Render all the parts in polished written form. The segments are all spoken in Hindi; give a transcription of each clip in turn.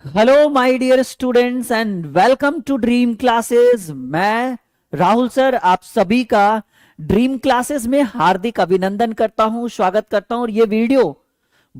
Hello my dear students and welcome to Dream Classes. मैं राहुल सर आप सभी का ड्रीम क्लासेस में हार्दिक अभिनंदन करता हूं, स्वागत करता हूं। और ये वीडियो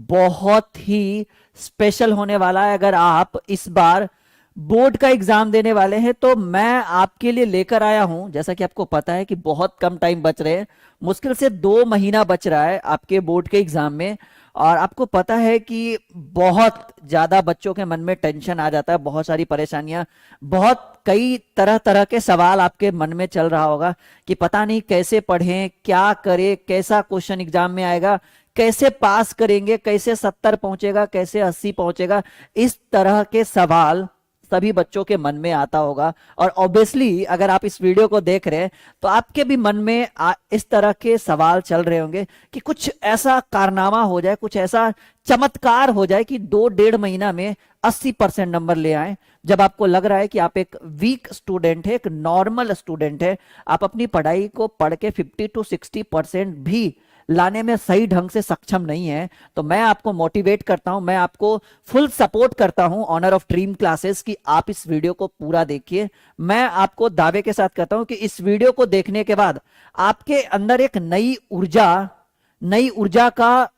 बहुत ही स्पेशल होने वाला है। अगर आप इस बार बोर्ड का एग्जाम देने वाले हैं तो मैं आपके लिए लेकर आया हूं। जैसा कि आपको पता है कि बहुत कम टाइम बच रहे हैं, मुश्किल से 2 महीना बच रहा है आपके बोर्ड के एग्जाम में। और आपको पता है कि बहुत ज्यादा बच्चों के मन में टेंशन आ जाता है, बहुत सारी परेशानियां, बहुत कई तरह तरह के सवाल आपके मन में चल रहा होगा कि पता नहीं कैसे पढ़ें, क्या करें, कैसा क्वेश्चन एग्जाम में आएगा, कैसे पास करेंगे, कैसे 70 पहुंचेगा, कैसे 80 पहुंचेगा। इस तरह के सवाल सभी बच्चों के मन में आता होगा। और ऑब्वियसली अगर आप इस वीडियो को देख रहे हैं तो आपके भी मन में इस तरह के सवाल चल रहे होंगे कि कुछ ऐसा कारनामा हो जाए, कुछ ऐसा चमत्कार हो जाए कि 2-1.5 महीना में 80% नंबर ले आए। जब आपको लग रहा है कि आप एक वीक स्टूडेंट है, एक नॉर्मल स्टूडेंट है, आप अपनी पढ़ाई को पढ़ के 50 to 60% भी लाने में सही ढंग से सक्षम नहीं है, तो मैं आपको मोटिवेट करता हूं, मैं आपको फुल सपोर्ट करता हूं ऑनर ऑफ ड्रीम क्लासेस की आप इस वीडियो को पूरा देखिए। मैं आपको दावे के साथ कहता हूं कि इस वीडियो को देखने के बाद आपके अंदर एक नई ऊर्जा का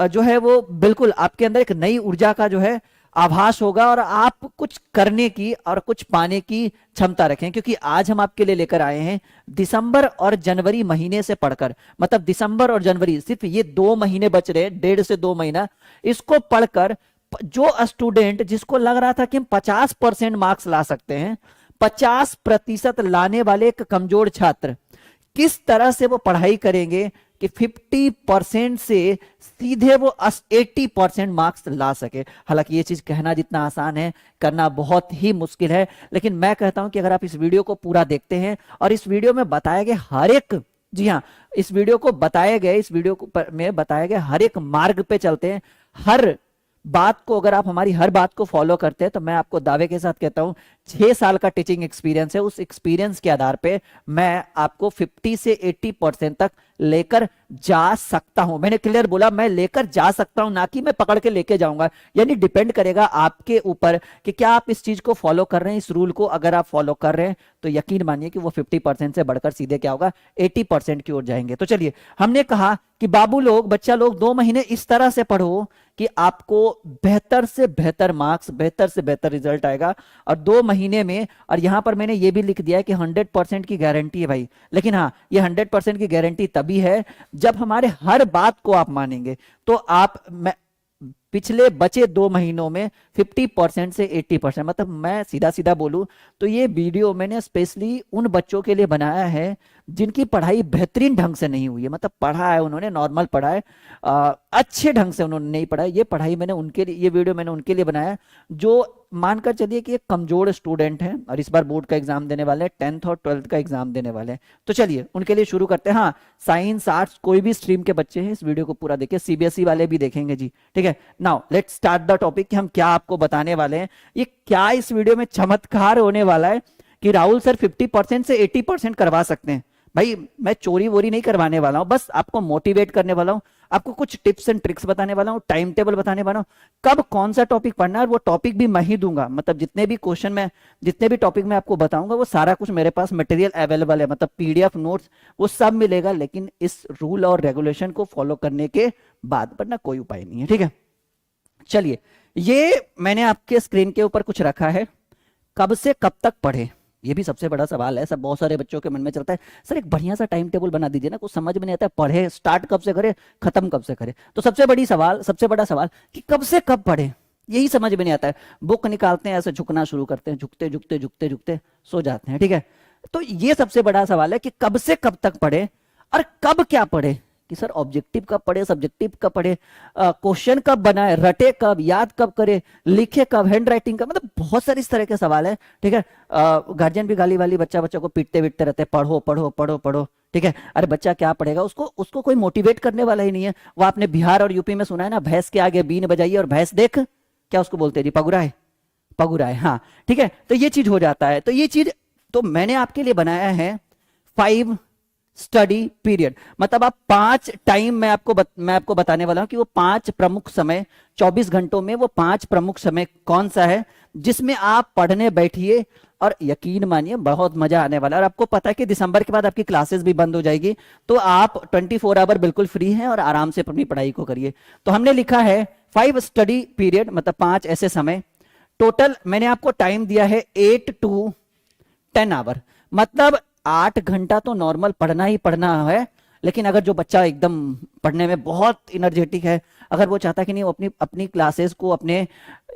जो है वो बिल्कुल आपके अंदर एक नई ऊर्जा का जो है आभास होगा और आप कुछ करने की और कुछ पाने की क्षमता रखें। क्योंकि आज हम आपके लिए लेकर आए हैं दिसंबर और जनवरी महीने से पढ़कर, मतलब दिसंबर और जनवरी सिर्फ ये 2 महीने बच रहे, 1.5 से 2 महीना, इसको पढ़कर जो स्टूडेंट जिसको लग रहा था कि हम 50% मार्क्स ला सकते हैं, 50% लाने वाले एक कमजोर छात्र किस तरह से वो पढ़ाई करेंगे कि 50% से सीधे वो 80% मार्क्स ला सके। हालांकि ये चीज कहना जितना आसान है, करना बहुत ही मुश्किल है। लेकिन मैं कहता हूं कि अगर आप इस वीडियो को पूरा देखते हैं और इस वीडियो में बताए गए हर एक, जी हाँ, इस वीडियो में बताए गए हर एक मार्ग पे चलते हैं, हर बात को, अगर आप हमारी हर बात को फॉलो करते हैं, तो मैं आपको दावे के साथ कहता हूं 6 साल का टीचिंग एक्सपीरियंस है, उस एक्सपीरियंस के आधार पे मैं आपको 50 से 80% तक लेकर जा सकता हूं। मैंने क्लियर बोला, मैं लेकर जा सकता हूं, ना कि मैं पकड़ के लेके जाऊंगा। यानी डिपेंड करेगा आपके ऊपर कि क्या आप इस चीज को फॉलो कर रहे हैं, इस रूल को अगर आप फॉलो कर रहे हैं तो यकीन मानिए कि वो 50% से बढ़कर सीधे क्या होगा, 80% की ओर जाएंगे। तो चलिए, हमने कहा कि बाबू लोग, बच्चा लोग, 2 महीने इस तरह से पढ़ो कि आपको बेहतर से बेहतर मार्क्स, बेहतर से बेहतर रिजल्ट आएगा। और 2 महीने में, और यहां पर मैंने ये भी लिख दिया है कि 100% की गारंटी है भाई। लेकिन हाँ, ये 100% की गारंटी तभी है जब हमारे हर बात को आप मानेंगे। तो आप पिछले बचे 2 महीनों में 50% से 80%, मतलब मैं सीधा सीधा बोलूं तो ये वीडियो मैंने स्पेशली उन बच्चों के लिए बनाया है जिनकी पढ़ाई बेहतरीन ढंग से नहीं हुई है। मतलब पढ़ा है उन्होंने, नॉर्मल पढ़ा है, अच्छे ढंग से उन्होंने नहीं पढ़ा है। ये पढ़ाई मैंने उनके लिए, ये वीडियो मैंने उनके लिए बनाया जो मानकर चलिए कि एक कमजोर स्टूडेंट हैं और इस बार बोर्ड का एग्जाम देने वाले हैं, 10th और 12th का एग्जाम देने वाले हैं। तो चलिए उनके लिए शुरू करते हैं। हाँ, साइंस, आर्ट्स, कोई भी स्ट्रीम के बच्चे हैं इस वीडियो को पूरा देखिए, सीबीएसई वाले भी देखेंगे जी, ठीक है। Now let's start the topic कि हम क्या आपको बताने वाले हैं। ये क्या इस वीडियो में चमत्कार होने वाला है कि राहुल सर 50% से 80% करवा सकते हैं। भाई मैं चोरी वोरी नहीं करवाने वाला हूं, बस आपको मोटिवेट करने वाला हूं, आपको कुछ टिप्स एंड ट्रिक्स बताने वाला हूं, टाइम टेबल बताने वाला हूं, कब कौन सा टॉपिक पढ़ना है, और वो टॉपिक भी मैं ही दूंगा। मतलब जितने भी क्वेश्चन में, जितने भी टॉपिक मैं आपको बताऊंगा वो सारा कुछ मेरे पास मटेरियल अवेलेबल है, मतलब पीडीएफ नोट्स वो सब मिलेगा। लेकिन इस रूल और रेगुलेशन को फॉलो करने के बाद, वरना कोई उपाय नहीं है, ठीक है। चलिए, ये मैंने आपके स्क्रीन के ऊपर कुछ रखा है, कब से कब तक पढ़े, ये भी सबसे बड़ा सवाल है। सब बहुत सारे बच्चों के मन में चलता है, सर एक बढ़िया सा टाइम टेबल बना दीजिए ना, कुछ समझ में नहीं आता है, पढ़े स्टार्ट कब से करे, खत्म कब से करे। तो सबसे बड़ा सवाल कि कब से कब पढ़े, यही समझ में नहीं आता है। बुक निकालते हैं, ऐसे झुकना शुरू करते हैं, झुकते झुकते झुकते झुकते सो जाते हैं, ठीक है। तो ये सबसे बड़ा सवाल है कि कब से कब तक पढ़े और कब क्या पढ़े, कि सर ऑब्जेक्टिव कब पढ़े, सब्जेक्टिव कब पढ़े, क्वेश्चन कब बनाए, रटे कब, याद कब करे, लिखे कब, हैंड राइटिंग कब, मतलब बहुत सारे इस तरह के सवाल है, ठीक है। गार्जियन भी गाली वाली बच्चा को पीटते पीटते रहते हैं, पढ़ो पढ़ो पढ़ो पढ़ो, ठीक है। अरे बच्चा क्या पढ़ेगा, उसको उसको कोई मोटिवेट करने वाला ही नहीं है। वो आपने बिहार और यूपी में सुना है ना, भैंस के आगे बीन बजाइए और भैंस देख, क्या उसको बोलते हैं जी, पगुराए, पगुराए, हाँ, ठीक है। तो ये चीज हो जाता है। तो ये चीज तो मैंने आपके लिए बनाया है 5 स्टडी पीरियड, मतलब आप 5 टाइम मैं आपको बताने वाला हूं कि वो 5 प्रमुख समय, 24 घंटों में वो 5 प्रमुख समय कौन सा है जिसमें आप पढ़ने बैठिए और यकीन मानिए बहुत मजा आने वाला है। और आपको पता है कि दिसंबर के बाद आपकी क्लासेस भी बंद हो जाएगी, तो आप 24 आवर बिल्कुल फ्री हैं और आराम से अपनी पढ़ाई को करिए। तो हमने लिखा है 5 स्टडी पीरियड, मतलब 5 ऐसे समय। टोटल मैंने आपको टाइम दिया है 8 to 10 आवर, मतलब 8 घंटा तो नॉर्मल पढ़ना ही पढ़ना है। लेकिन अगर जो बच्चा एकदम पढ़ने में बहुत इनर्जेटिक है, अगर वो चाहता है कि नहीं वो अपनी अपनी क्लासेस को, अपने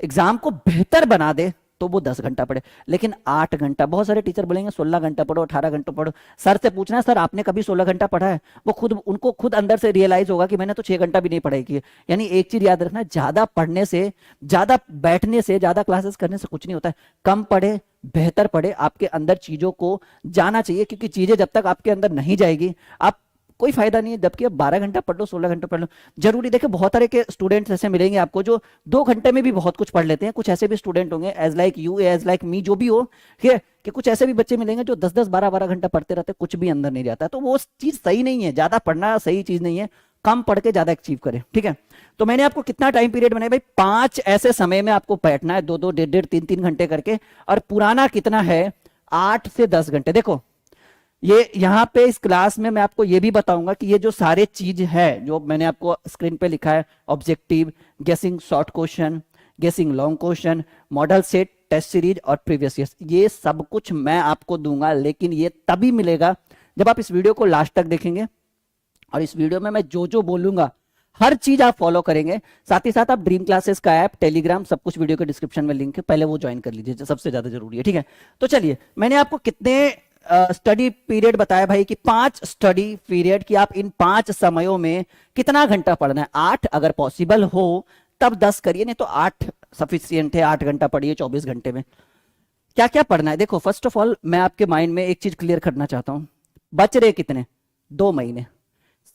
एग्जाम को बेहतर बना दे, तो वो 10 घंटा पढ़े। लेकिन 8 घंटा, बहुत सारे टीचर बोलेंगे 16 घंटा पढ़ो, 18 घंटा पढ़ो। सर से पूछना है, सर आपने कभी 16 घंटा पढ़ा है? वो खुद, उनको खुद अंदर से रियलाइज होगा कि मैंने तो 6 घंटा भी नहीं पढ़ाई की है। यानी एक चीज याद रखना, ज्यादा पढ़ने से, ज्यादा बैठने से, ज्यादा क्लासेस करने से कुछ नहीं होता है। कम पढ़े, बेहतर पढ़े, आपके अंदर चीजों को जाना चाहिए, क्योंकि चीजें जब तक आपके अंदर नहीं जाएगी आप कोई फायदा नहीं है। जबकि आप 12 घंटा पढ़ लो, 16 घंटा पढ़ लो, जरूरी देखिए बहुत सारे के स्टूडेंट्स ऐसे मिलेंगे आपको जो 2 घंटे में भी बहुत कुछ पढ़ लेते हैं। कुछ ऐसे भी स्टूडेंट होंगे, as like you, as like me, जो भी हो, ठीक है, कि कुछ ऐसे भी बच्चे मिलेंगे जो 10-10, 12-12 घंटा पढ़ते रहते हैं, कुछ भी अंदर नहीं जाता। तो वो चीज सही नहीं है, ज्यादा पढ़ना सही चीज नहीं है। कम पढ़ के ज्यादा अचीव करें, ठीक है। तो मैंने आपको कितना टाइम पीरियड बनाया भाई? 5 ऐसे समय में आपको बैठना है, 2-2, 1.5-1.5, 3-3 घंटे करके। और पुराना कितना है? 8 से 10 घंटे। देखो ये यहां पे इस क्लास में मैं आपको ये भी बताऊंगा कि ये जो सारे चीज है जो मैंने आपको स्क्रीन पे लिखा है, objective, guessing short question, guessing long question, model set, test series और प्रीवियस ईयर, ये सब कुछ मैं आपको दूंगा। लेकिन ये तभी मिलेगा जब आप इस वीडियो को लास्ट तक देखेंगे। और इस वीडियो में मैं जो जो बोलूंगा हर चीज आप फॉलो करेंगे। साथ ही साथ आप ड्रीम क्लासेस का ऐप, टेलीग्राम, सब कुछ वीडियो के डिस्क्रिप्शन में लिंक है, पहले वो ज्वाइन कर लीजिए, सबसे ज्यादा जरूरी है, ठीक है। तो चलिए, मैंने आपको कितने स्टडी पीरियड बताया भाई? कि 5 स्टडी पीरियड, कि आप इन 5 समयों में कितना घंटा पढ़ना है। 8 अगर पॉसिबल हो तब 10 करिए, नहीं तो 8 सफिशियंट है। 8 घंटा पढ़िए 24 घंटे में। क्या क्या पढ़ना है? देखो, फर्स्ट ऑफ ऑल मैं आपके माइंड में एक चीज क्लियर करना चाहता हूं। बच रहे कितने? 2 महीने।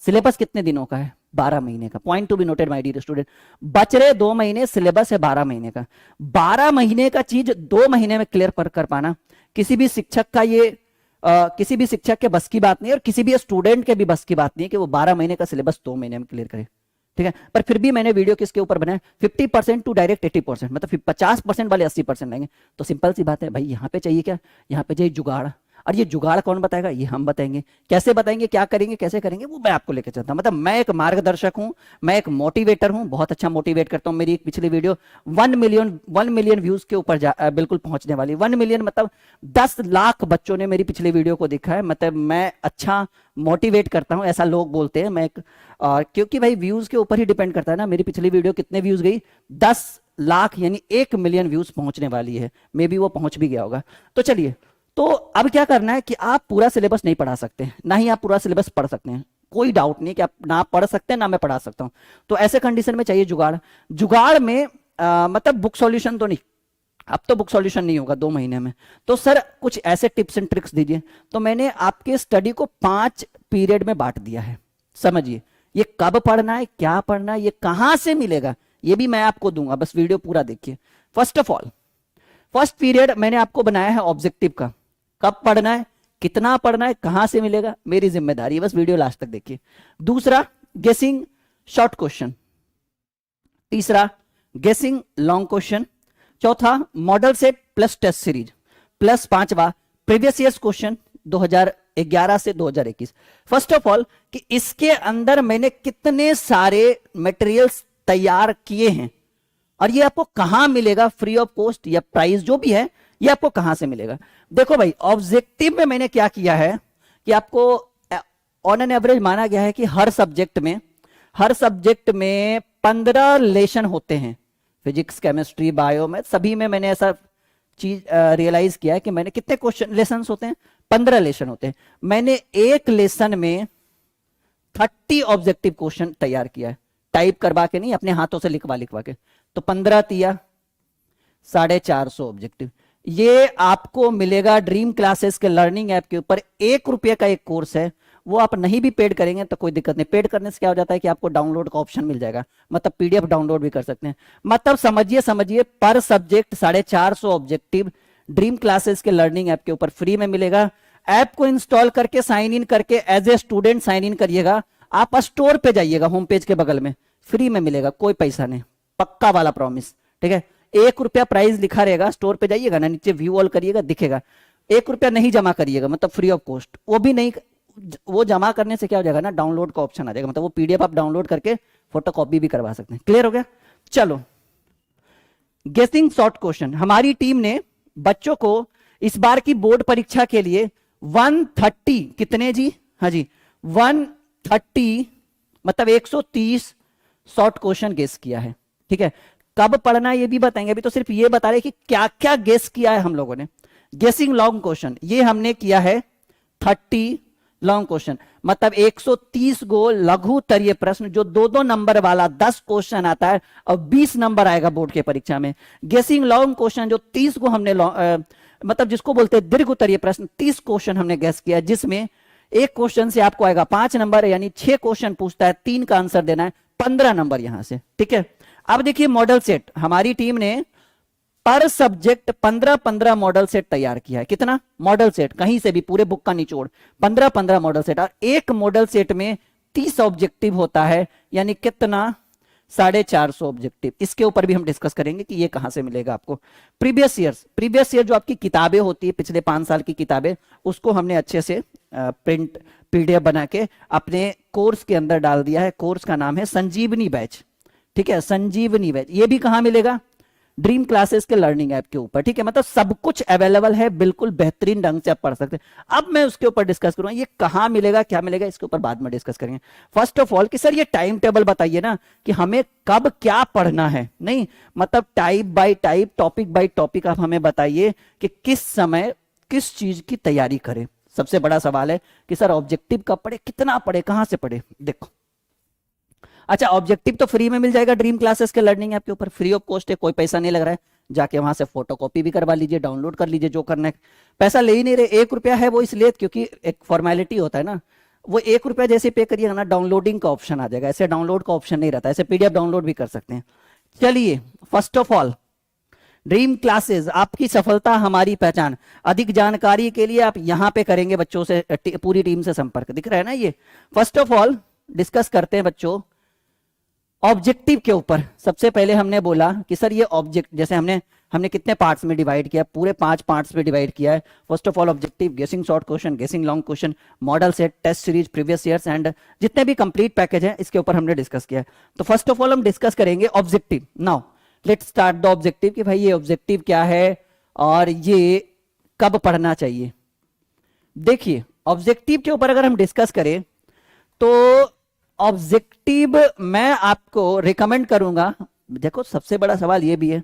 सिलेबस कितने दिनों का है? 12 महीने का। Point to be noted my dear student, बच रहे 2 महीने, सिलेबस है 12 महीने का। 12 महीने का चीज 2 महीने में क्लियर कर पाना किसी भी शिक्षक का ये किसी भी शिक्षक के बस की बात नहीं है, और किसी भी स्टूडेंट के भी बस की बात नहीं है कि वो 12 महीने का सिलेबस 2 महीने में क्लियर करे, ठीक है। पर फिर भी मैंने वीडियो किसके ऊपर बनाया? 50% टू डायरेक्ट 80%, मतलब 50% वाले 80% लेंगे। तो सिंपल सी बात है भाई, यहाँ पे चाहिए क्या? यहाँ पे चाहिए जुगाड़। और ये जुगाड़ कौन बताएगा? ये हम बताएंगे। कैसे बताएंगे, क्या करेंगे, कैसे करेंगे, वो मैं आपको लेकर चलता हूं। मतलब मैं एक मार्गदर्शक हूं, मैं एक मोटिवेटर हूं, बहुत अच्छा मोटिवेट करता हूं। मेरी एक पिछली वीडियो 1 मिलियन व्यूज के ऊपर बिल्कुल पहुंचने वाली। 1 मिलियन मतलब 10 लाख बच्चों ने मेरी पिछली वीडियो को देखा है। मतलब मैं अच्छा मोटिवेट करता हूं, ऐसा लोग बोलते हैं। मैं क्योंकि भाई व्यूज के ऊपर ही डिपेंड करता है ना। मेरी पिछली वीडियो कितने व्यूज गई? 10 लाख, यानी 1 मिलियन व्यूज पहुंचने वाली है। मे बी वो पहुंच भी गया होगा। तो चलिए, तो अब क्या करना है कि आप पूरा सिलेबस नहीं पढ़ा सकते, ना ही आप पूरा सिलेबस पढ़ सकते हैं। कोई डाउट नहीं कि आप ना पढ़ सकते हैं ना मैं पढ़ा सकता हूं। तो ऐसे कंडीशन में चाहिए जुगाड़। जुगाड़ में मतलब बुक सॉल्यूशन तो नहीं, अब तो बुक सॉल्यूशन नहीं होगा 2 महीने में। तो सर कुछ ऐसे टिप्स एंड ट्रिक्स दीजिए। तो मैंने आपके स्टडी को 5 पीरियड में बांट दिया है। समझिए, ये कब पढ़ना है, क्या पढ़ना है, ये कहां से मिलेगा, ये भी मैं आपको दूंगा। बस वीडियो पूरा देखिए। First of all, first period मैंने आपको बनाया है ऑब्जेक्टिव का। कब पढ़ना है, कितना पढ़ना है, कहां से मिलेगा, मेरी जिम्मेदारी है। बस वीडियो लास्ट तक देखिए। दूसरा, गेसिंग शॉर्ट क्वेश्चन। तीसरा, गेसिंग लॉन्ग क्वेश्चन। चौथा, model set plus test series, plus 5वां प्रीवियस ईयर्स क्वेश्चन 2011 से 2021। फर्स्ट ऑफ ऑल, कि इसके अंदर मैंने कितने सारे मटेरियल्स तैयार किए हैं और ये आपको कहां मिलेगा, फ्री ऑफ कॉस्ट या प्राइस जो भी है, ये आपको कहां से मिलेगा। देखो भाई, ऑब्जेक्टिव में मैंने क्या किया है कि आपको ऑन एन एवरेज माना गया है कि हर सब्जेक्ट में 15 लेसन होते हैं। फिजिक्स, केमिस्ट्री, बायो में, सभी में मैंने ऐसा चीज रियलाइज किया है कि मैंने कितने क्वेश्चन लेसन होते हैं, 15 लेसन होते हैं। मैंने एक लेसन में 30 ऑब्जेक्टिव क्वेश्चन तैयार किया है, टाइप करवा के नहीं, अपने हाथों से लिखवा के। तो 15 तिया 450 ऑब्जेक्टिव। ये आपको मिलेगा ड्रीम क्लासेस के लर्निंग ऐप के ऊपर। 1 रुपये का एक कोर्स है, वो आप नहीं भी पेड करेंगे तो कोई दिक्कत नहीं। पेड करने से क्या हो जाता है कि आपको डाउनलोड का ऑप्शन मिल जाएगा, मतलब पीडीएफ डाउनलोड भी कर सकते हैं। मतलब समझिए पर सब्जेक्ट 450 ऑब्जेक्टिव ड्रीम क्लासेस के लर्निंग ऐप के ऊपर फ्री में मिलेगा। ऐप को इंस्टॉल करके साइन इन करके as a student sign in करिएगा। आप स्टोर पे जाइएगा, होम पेज के बगल में फ्री में मिलेगा, कोई पैसा नहीं, पक्का वाला प्रॉमिस, ठीक है। 1 रुपया प्राइस लिखा रहेगा, स्टोर पे जाइएगा ना, नीचे व्यू ऑल करिएगा, दिखेगा। 1 रुपया नहीं जमा करिएगा, मतलब फ्री ऑफ कॉस्ट। वो भी नहीं, वो जमा करने से क्या हो जाएगा ना, डाउनलोड का ऑप्शन आ जाएगा, मतलब वो पीडीएफ आप डाउनलोड करके फोटोकॉपी भी करवा सकते हैं। क्लियर हो गया? चलो, गेसिंग शॉर्ट क्वेश्चन। हमारी टीम ने बच्चों को इस बार की बोर्ड परीक्षा के लिए 130 कितने जी, हाँ जी 130 मतलब 130 शॉर्ट क्वेश्चन गेस किया है, ठीक है। कब पढ़ना ये भी बताएंगे, अभी तो सिर्फ ये बता रहे कि क्या क्या गेस किया है हम लोगों ने। गेसिंग लॉन्ग क्वेश्चन ये हमने किया है 30 लॉन्ग क्वेश्चन, मतलब 130 गो लघु उत्तरीय प्रश्न, जो 2-2 नंबर वाला 10 क्वेश्चन आता है और 20 नंबर आएगा बोर्ड के परीक्षा में। गेसिंग लॉन्ग क्वेश्चन जो 30 को हमने मतलब जिसको बोलते हैं दीर्घ उत्तरीय प्रश्न, 30 क्वेश्चन हमने गेस किया, जिसमें एक क्वेश्चन से आपको आएगा 5 नंबर, यानी 6 क्वेश्चन पूछता है, 3 का आंसर देना है, 15 नंबर यहां से, ठीक है। अब देखिए मॉडल सेट, हमारी टीम ने पर सब्जेक्ट 15-15 मॉडल सेट तैयार किया है। कितना मॉडल सेट, कहीं से भी पूरे बुक का निचोड़ 15-15 मॉडल सेट, और एक मॉडल सेट में 30 ऑब्जेक्टिव होता है, यानी कितना 450 ऑब्जेक्टिव। इसके ऊपर भी हम डिस्कस करेंगे कि ये कहां से मिलेगा आपको। प्रीवियस ईयर जो आपकी किताबें होती है, पिछले 5 साल की किताबें, उसको हमने अच्छे से प्रिंट पीडीएफ बना के अपने कोर्स के अंदर डाल दिया है। कोर्स का नाम है संजीवनी बैच, ठीक है, संजीवनी बैच। ये भी कहां मिलेगा? ड्रीम क्लासेस के लर्निंग ऐप के ऊपर, ठीक है। मतलब सब कुछ अवेलेबल है, बिल्कुल बेहतरीन ढंग से आप पढ़ सकते हैं। अब मैं उसके ऊपर डिस्कस करूंगा, ये कहां मिलेगा, क्या मिलेगा, इसके ऊपर बाद में डिस्कस करेंगे। फर्स्ट ऑफ ऑल कि सर ये टाइम टेबल बताइए ना, कि हमें कब क्या पढ़ना है, नहीं मतलब type bye type, topic by topic आप हमें बताइए कि किस समय किस चीज की तैयारी करें। सबसे बड़ा सवाल है कि सर ऑब्जेक्टिव कब पढ़े, कितना पढ़े, कहां से पढ़े। देखो, अच्छा ऑब्जेक्टिव तो फ्री में मिल जाएगा ड्रीम क्लासेस के लर्निंग ऐप के ऊपर, फ्री ऑफ कॉस्ट है, कोई पैसा नहीं लग रहा है। जाके वहां से फोटोकॉपी भी करवा लीजिए, डाउनलोड कर लीजिए, जो करना है। पैसा ले ही नहीं रहे, 1 रुपया है वो इसलिए क्योंकि एक फॉर्मेलिटी होता है ना, वो 1 रुपया जैसे पे करिएगा ना, डाउनलोडिंग का ऑप्शन आ जाएगा, ऐसे डाउनलोड का ऑप्शन नहीं रहता, ऐसे पीडीएफ डाउनलोड भी कर सकते हैं। चलिए, first of all dream classes, आपकी सफलता हमारी पहचान। अधिक जानकारी के लिए आप यहां पे करेंगे बच्चों से, पूरी टीम से संपर्क, दिख रहा है ना ये। फर्स्ट ऑफ ऑल डिस्कस करते हैं बच्चों ऑब्जेक्टिव के ऊपर। सबसे पहले हमने बोला कि सर ये ऑब्जेक्ट, जैसे हमने कितने पार्ट्स में डिवाइड किया, पूरे 5 पार्ट्स में डिवाइड किया है। First of all objective, guessing short question, guessing long question, model set, test series, previous years and जितने भी कंप्लीट पैकेज है, इसके ऊपर हमने डिस्कस किया है। तो फर्स्ट ऑफ ऑल हम डिस्कस करेंगे objective. Now let's start the objective, कि भाई ये ऑब्जेक्टिव क्या है और ये कब पढ़ना चाहिए। देखिए ऑब्जेक्टिव के ऊपर अगर हम डिस्कस करें तो ऑब्जेक्टिव मैं आपको रिकमेंड करूंगा। देखो सबसे बड़ा सवाल ये भी है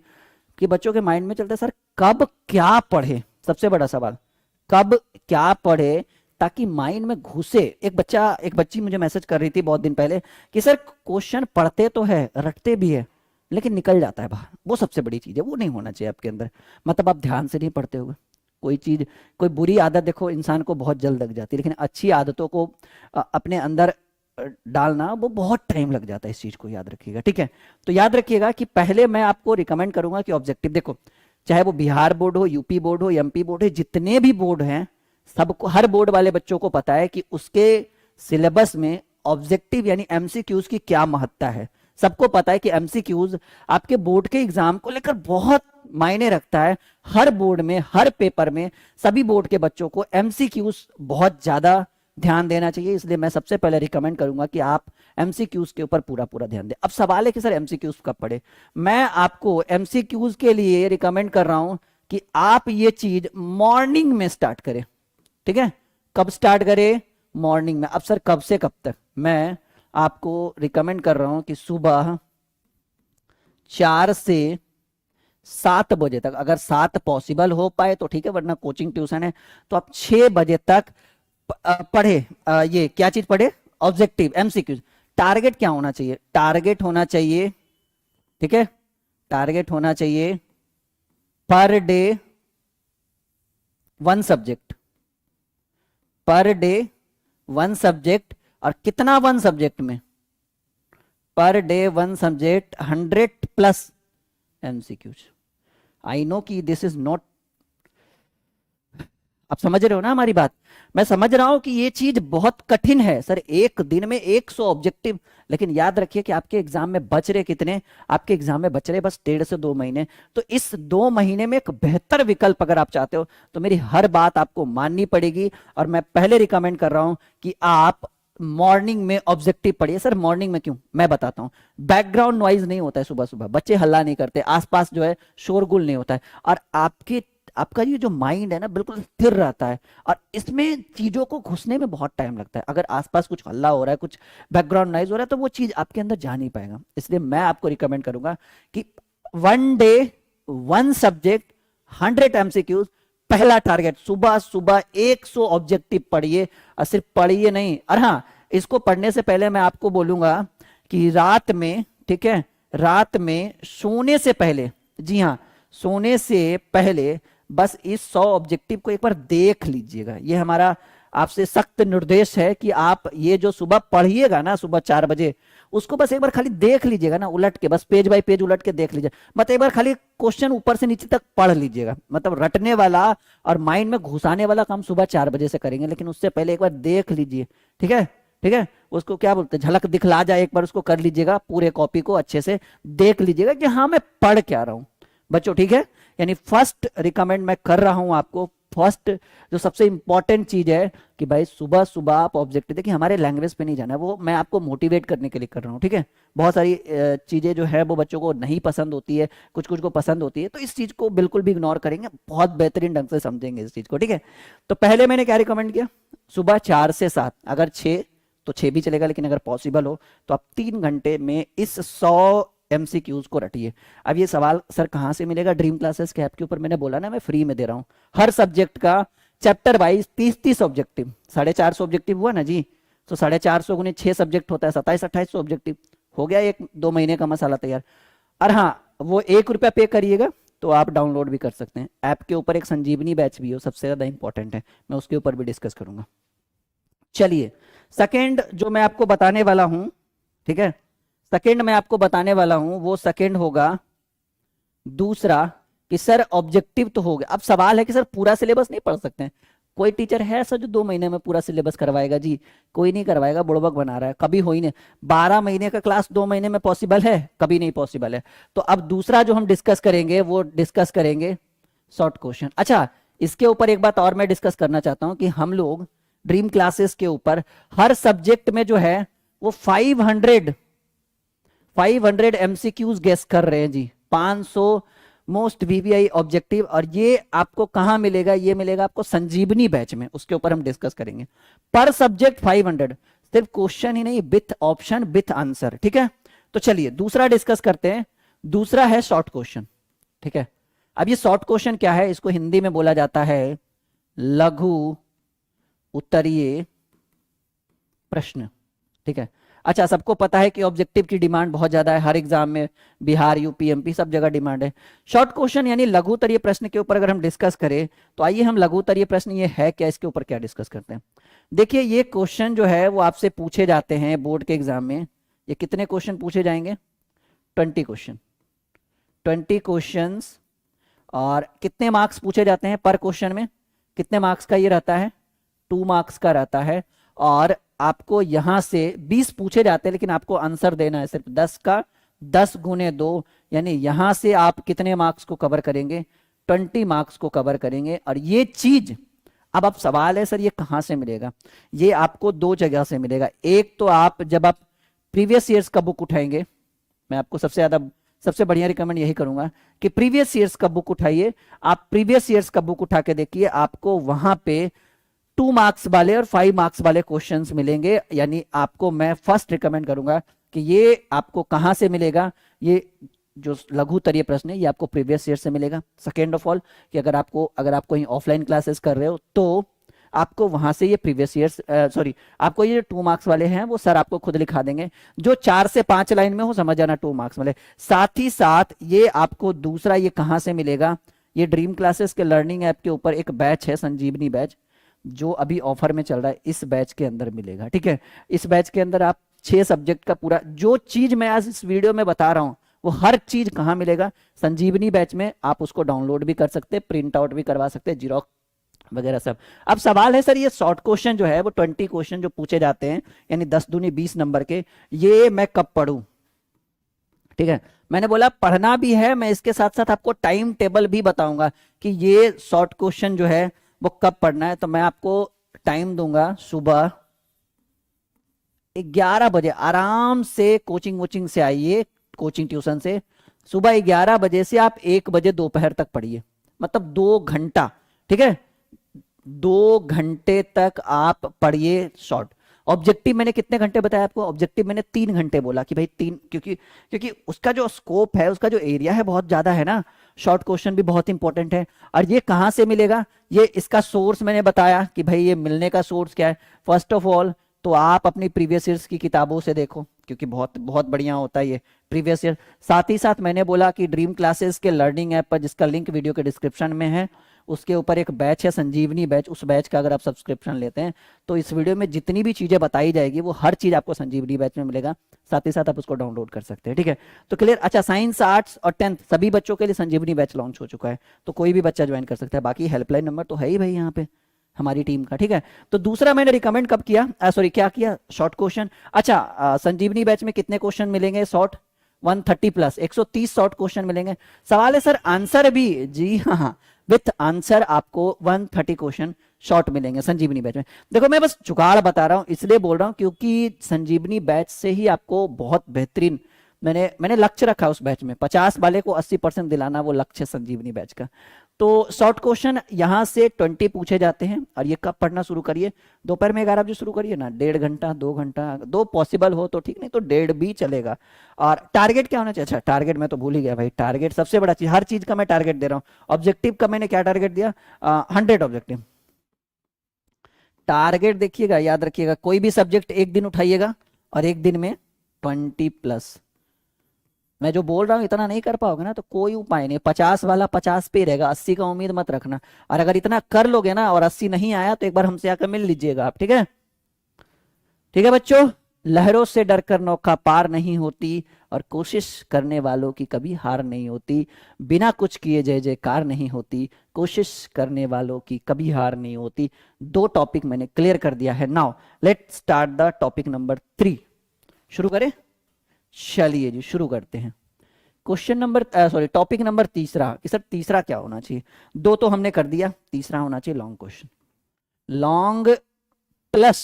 कि बच्चों के माइंड में चलता है सर कब क्या पढ़े, सबसे बड़ा सवाल कब क्या पढ़े ताकि माइंड में घुसे। एक बच्ची मुझे मैसेज कर रही थी बहुत दिन पहले कि सर क्वेश्चन पढ़ते तो है, रटते भी है, लेकिन निकल जाता है बाहर। वो सबसे बड़ी चीज है, वो नहीं होना चाहिए आपके अंदर। मतलब आप ध्यान से नहीं पढ़ते होगे कोई चीज, कोई बुरी आदत देखो इंसान को बहुत जल्द लग जाती है, लेकिन अच्छी आदतों को अपने अंदर डालना वो बहुत टाइम लग जाता है। इस चीज को याद रखिएगा, ठीक है। तो याद रखिएगा कि पहले मैं आपको रिकमेंड करूंगा कि ऑब्जेक्टिव देखो, चाहे वो बिहार बोर्ड हो, यूपी बोर्ड हो, एमपी बोर्ड है, जितने भी बोर्ड हैं सबको, हर बोर्ड वाले बच्चों को पता है कि उसके सिलेबस में ऑब्जेक्टिव यानी एमसीक्यूज की क्या महत्ता है। सबको पता है कि एमसीक्यूज आपके बोर्ड के एग्जाम को लेकर बहुत मायने रखता है। हर बोर्ड में, हर पेपर में, सभी बोर्ड के बच्चों को एमसीक्यूज बहुत ज्यादा ध्यान देना चाहिए। इसलिए मैं सबसे पहले रिकमेंड करूंगा कि आप एमसीक्यूज के ऊपर पूरा दें। अब सवाल है कि सर एमसीक्यूज कब पढ़े। मैं आपको एमसीक्यूज के लिए रिकमेंड कर रहा हूं कि आप ये चीज मॉर्निंग में स्टार्ट करें, ठीक है। कब स्टार्ट करें? मॉर्निंग में। अब सर कब से कब तक? मैं आपको रिकमेंड कर रहा हूं कि सुबह 4 से 7 बजे तक, अगर 7 पॉसिबल हो पाए तो ठीक है, वरना कोचिंग ट्यूशन है तो आप 6 बजे तक पढ़े। ये क्या चीज पढ़े? Objective, MCQs. टारगेट क्या होना चाहिए? टारगेट होना चाहिए, ठीक है, टारगेट होना चाहिए per day 1 subject, per day 1 subject. और कितना 1 सब्जेक्ट में? Per day 1 subject 100+ MCQs. I know कि दिस इज नॉट, आप समझ रहे हो ना हमारी बात? मैं समझ रहा हूं कि ये चीज बहुत कठिन है सर, एक दिन में 100 ऑब्जेक्टिव, लेकिन याद रखिए कि आपके एग्जाम में बच रहे कितने, आपके एग्जाम में बच रहे बस 1.5 से 2 महीने। तो इस 2 महीने में एक बेहतर विकल्प अगर आप चाहते हो तो मेरी हर बात आपको माननी पड़ेगी। और मैं पहले रिकमेंड कर रहा हूं कि आप मॉर्निंग में ऑब्जेक्टिव पढ़िए। सर मॉर्निंग में क्यों, मैं बताता हूं। बैकग्राउंड नॉइज नहीं होता है सुबह सुबह, बच्चे हल्ला नहीं करते, आसपास जो है शोरगुल नहीं होता है, और आपका ये जो माइंड है ना बिल्कुल स्थिर रहता है। और इसमें चीजों को घुसने में बहुत टाइम लगता है। अगर आसपास कुछ हल्ला हो रहा है, कुछ बैकग्राउंड नॉइज हो रहा है, तो वो चीज आपके अंदर जा नहीं पाएगा। इसलिए मैं आपको रिकमेंड करूंगा कि 1 डे 1 सब्जेक्ट 100 MCQs, पहला टारगेट सुबह सुबह 100 ऑब्जेक्टिव पढ़िए। और सिर्फ पढ़िए नहीं, और हाँ, इसको पढ़ने से पहले मैं आपको बोलूंगा कि रात में, ठीक है, रात में सोने से पहले, जी हाँ, सोने से पहले बस इस 100 ऑब्जेक्टिव को एक बार देख लीजिएगा। ये हमारा आपसे सख्त निर्देश है कि आप ये जो सुबह पढ़िएगा ना, सुबह 4 बजे, उसको बस एक बार खाली देख लीजिएगा ना, उलट के, बस पेज बाय पेज उलट के देख लीजिए। मतलब एक बार खाली क्वेश्चन ऊपर से नीचे तक पढ़ लीजिएगा। मतलब रटने वाला और माइंड में घुसाने वाला काम सुबह 4 बजे से करेंगे, लेकिन उससे पहले एक बार देख लीजिए। ठीक है, ठीक है, उसको क्या बोलते हैं, झलक दिखला जाए, एक बार उसको कर लीजिएगा, पूरे कॉपी को अच्छे से देख लीजिएगा कि हाँ मैं पढ़ क्या रहा हूं बच्चों। ठीक है, यानी फर्स्ट रिकमेंड मैं कर रहा हूं आपको, फर्स्ट जो सबसे इंपॉर्टेंट चीज है कि भाई सुबह सुबह आप ऑब्जेक्टिव देखिए। हमारे लैंग्वेज पे नहीं जाना है, वो मैं आपको मोटिवेट करने के लिए कर रहा हूँ। ठीक है, बहुत सारी चीजें जो है वो बच्चों को नहीं पसंद होती है, कुछ कुछ को पसंद होती है, तो इस चीज को बिल्कुल भी इग्नोर करेंगे, बहुत बेहतरीन ढंग से समझेंगे इस चीज को। ठीक है, तो पहले मैंने क्या रिकमेंड किया, सुबह 4 से 7, अगर 6 तो 6 भी चलेगा, लेकिन अगर पॉसिबल हो तो आप 3 घंटे में इस 100 MCQs को रटिए। अब ये सवाल सर कहां से मिलेगा, ड्रीम क्लासेस के ऐप के ऊपर मैंने बोला ना, मैं फ्री में दे रहा हूं हर सब्जेक्ट का चैप्टर वाइज 30-30 ऑब्जेक्टिव, 450 ऑब्जेक्टिव हुआ ना जी। तो 450 गुने 6 सब्जेक्ट होता है, 2700-2800 ऑब्जेक्टिव हो गया, 1-2 महीने का मसाला तैयार। और हाँ, वो 1 रुपया पे करिएगा तो आप डाउनलोड भी कर सकते हैं। ऐप के ऊपर एक संजीवनी बैच भी हो, सबसे ज्यादा इंपॉर्टेंट है, मैं उसके ऊपर भी डिस्कस करूंगा। चलिए, सेकेंड जो मैं आपको बताने वाला हूं, ठीक है, सेकेंड मैं आपको बताने वाला हूं, वो सेकेंड होगा दूसरा कि सर ऑब्जेक्टिव तो हो गया। अब सवाल है कि सर पूरा सिलेबस नहीं पढ़ सकते हैं? कोई टीचर है सर जो 2 महीने में पूरा सिलेबस करवाएगा? जी कोई नहीं करवाएगा, बुड़बक बना रहा है, कभी हो ही नहीं। 12 महीने का क्लास 2 महीने में पॉसिबल है? कभी नहीं पॉसिबल है। तो अब दूसरा जो हम डिस्कस करेंगे वो डिस्कस करेंगे शॉर्ट क्वेश्चन। अच्छा, इसके ऊपर एक बात और मैं डिस्कस करना चाहता हूं कि हम लोग ड्रीम क्लासेस के ऊपर हर सब्जेक्ट में जो है वो 500 MCQs गेस कर रहे हैं जी, 500 मोस्ट VBI ऑब्जेक्टिव। और ये आपको कहां मिलेगा, ये मिलेगा आपको संजीवनी बैच में, उसके ऊपर हम डिस्कस करेंगे। पर सब्जेक्ट 500, सिर्फ क्वेश्चन ही नहीं, विथ ऑप्शन विथ आंसर। ठीक है, तो चलिए दूसरा डिस्कस करते हैं। दूसरा है शॉर्ट क्वेश्चन। ठीक है, अब ये शॉर्ट क्वेश्चन क्या है, इसको हिंदी में बोला जाता है लघु उत्तरीय प्रश्न। ठीक है, अच्छा, सबको पता है कि ऑब्जेक्टिव की डिमांड बहुत ज्यादा है हर एग्जाम में, बिहार, यूपी, एमपी सब जगह डिमांड है। शॉर्ट क्वेश्चन यानी लघु उत्तरीय प्रश्न के ऊपर अगर हम डिस्कस करें तो आइए हम लघु उत्तरीय प्रश्न ये है क्या, इसके ऊपर क्या डिस्कस करते हैं। देखिए, ये क्वेश्चन जो है वो आपसे पूछे जाते हैं बोर्ड के एग्जाम में। ये कितने क्वेश्चन पूछे जाएंगे? 20 क्वेश्चन, 20 क्वेश्चन। और कितने मार्क्स पूछे जाते हैं पर क्वेश्चन में? कितने मार्क्स का ये रहता है? 2 मार्क्स का रहता है। और आपको यहां से 20 पूछे जाते हैं, लेकिन आपको आंसर देना है सिर्फ 10 का, 10 गुने 2, यानी यहां से आप कितने मार्क्स को कवर करेंगे? 20 मार्क्स को कवर करेंगे। और ये चीज, अब सवाल है सर ये कहां से मिलेगा? ये आपको 2 जगह से मिलेगा। एक तो आप जब आप प्रीवियस ईयर्स का बुक उठाएंगे, मैं आपको सबसे बढ़िया रिकमेंड यही करूंगा कि प्रीवियस ईयर्स का बुक उठाइए। आप प्रीवियस ईयर्स का बुक उठा के देखिए, आपको वहां पे 2 मार्क्स वाले और 5 मार्क्स वाले क्वेश्चंस मिलेंगे। यानी आपको मैं फर्स्ट रिकमेंड करूंगा कि ये आपको कहां से मिलेगा, ये जो लघु उत्तरीय प्रश्न है ये आपको प्रीवियस ईयर से मिलेगा। सेकेंड ऑफ ऑल कि अगर आप कहीं ऑफलाइन क्लासेस कर रहे हो तो आपको वहां से ये प्रीवियस ईयर आपको ये 2 मार्क्स वाले हैं वो सर आपको खुद लिखा देंगे। जो 4 से 5 लाइन में हो समझ जाना 2 मार्क्स वाले। साथ ही साथ ये आपको दूसरा ये कहां से मिलेगा, ये ड्रीम क्लासेस के लर्निंग ऐप के ऊपर एक बैच है संजीवनी बैच, जो अभी ऑफर में चल रहा है, इस बैच के अंदर मिलेगा। ठीक है, इस बैच के अंदर आप 6 सब्जेक्ट का पूरा जो चीज मैं आज इस वीडियो में बता रहा हूं वो हर चीज कहां मिलेगा? संजीवनी बैच में। आप उसको डाउनलोड भी कर सकते हैं, प्रिंट आउट भी करवा सकते हैं, वगैरह सब। अब सवाल है सर ये शॉर्ट क्वेश्चन जो है वो 20 क्वेश्चन जो पूछे जाते हैं यानी 10 दूनी 20 नंबर के, ये मैं कब पढूं? ठीक है, मैंने बोला पढ़ना भी है, मैं इसके साथ साथ आपको टाइम टेबल भी बताऊंगा कि ये शॉर्ट क्वेश्चन जो है वो कब पढ़ना है। तो मैं आपको टाइम दूंगा सुबह 11 बजे, आराम से कोचिंग वोचिंग से आइए, कोचिंग ट्यूशन से सुबह 11 बजे से आप 1 बजे दोपहर तक पढ़िए, मतलब 2 घंटा। ठीक है, 2 घंटे तक आप पढ़िए शॉर्ट। ऑब्जेक्टिव मैंने कितने घंटे बताया आपको? ऑब्जेक्टिव मैंने 3 घंटे बोला कि भाई 3, क्योंकि उसका जो स्कोप है, उसका जो एरिया है बहुत ज्यादा है ना, शॉर्ट क्वेश्चन भी बहुत इंपॉर्टेंट है। और ये कहां से मिलेगा? ये इसका सोर्स मैंने बताया कि भाई ये मिलने का सोर्स क्या है। फर्स्ट ऑफ ऑल तो आप अपनी प्रीवियस ईयर्स की किताबों से देखो, क्योंकि बहुत बहुत बढ़िया होता है ये प्रीवियस ईयर। साथ ही साथ मैंने बोला कि ड्रीम क्लासेस के लर्निंग ऐप पर, जिसका लिंक वीडियो के डिस्क्रिप्शन में है, उसके ऊपर एक बैच है संजीवनी बैच। उस बैच का अगर आप सब्सक्रिप्शन लेते हैं तो इस वीडियो में जितनी भी चीजें बताई जाएगी वो हर चीज आपको संजीवनी बैच में मिलेगा। साथ ही साथ आप उसको डाउनलोड कर सकते हैं। ठीक है, तो क्लियर? अच्छा, साइंस, आर्ट्स और 10th सभी बच्चों के लिए संजीवनी बैच लॉन्च हो चुका है, तो कोई भी बच्चा ज्वाइन कर सकता है। बाकी हेल्पलाइन नंबर तो है ही भाई यहाँ पे हमारी टीम का। ठीक है, तो दूसरा मैंने रिकमेंड कब किया, सॉरी क्या किया, शॉर्ट क्वेश्चन। अच्छा, संजीवनी बैच में कितने क्वेश्चन मिलेंगे शॉर्ट? 130 प्लस 130 शॉर्ट क्वेश्चन मिलेंगे। सवाल है सर आंसर भी? जी हाँ, विथ आंसर आपको 130 क्वेश्चन शॉर्ट मिलेंगे संजीवनी बैच में। देखो मैं बस जुगाड़ बता रहा हूं, इसलिए बोल रहा हूं क्योंकि संजीवनी बैच से ही आपको बहुत बेहतरीन, मैंने लक्ष्य रखा उस बैच में 50 वाले को 80% दिलाना, वो लक्ष्य संजीवनी बैच का। तो शॉर्ट क्वेश्चन यहां से 20 पूछे जाते हैं। और ये कब पढ़ना शुरू करिए? दोपहर में 11 बजे शुरू करिए ना, 1.5 घंटा 2 घंटा, 2 पॉसिबल हो तो ठीक, नहीं तो 1.5 भी चलेगा। और टारगेट क्या होना चाहिए? अच्छा टारगेट मैं तो भूल ही गया भाई, टारगेट सबसे बड़ा चीज, हर चीज का मैं टारगेट दे रहा हूं। ऑब्जेक्टिव का मैंने क्या टारगेट दिया? 100 ऑब्जेक्टिव टारगेट। देखिएगा, याद रखिएगा, कोई भी सब्जेक्ट एक दिन उठाइएगा और एक दिन में 20 प्लस। मैं जो बोल रहा हूं इतना नहीं कर पाओगे ना तो कोई उपाय नहीं, 50 वाला 50 पे ही रहेगा, 80 का उम्मीद मत रखना। और अगर इतना कर लोगे ना और 80 नहीं आया तो एक बार हमसे आकर मिल लीजिएगा आप। ठीक है, ठीक है बच्चों, लहरों से डरकर नौका पार नहीं होती और कोशिश करने वालों की कभी हार नहीं होती। बिना कुछ किए जय जयकार नहीं होती, कोशिश करने वालों की कभी हार नहीं होती। 2 टॉपिक मैंने क्लियर कर दिया है। Now let start the topic number 3। शुरू करें? चलिए जी शुरू करते हैं। Question number sorry topic number तीसरा कि सर तीसरा क्या होना चाहिए? 2 तो हमने कर दिया, तीसरा होना चाहिए long question, long plus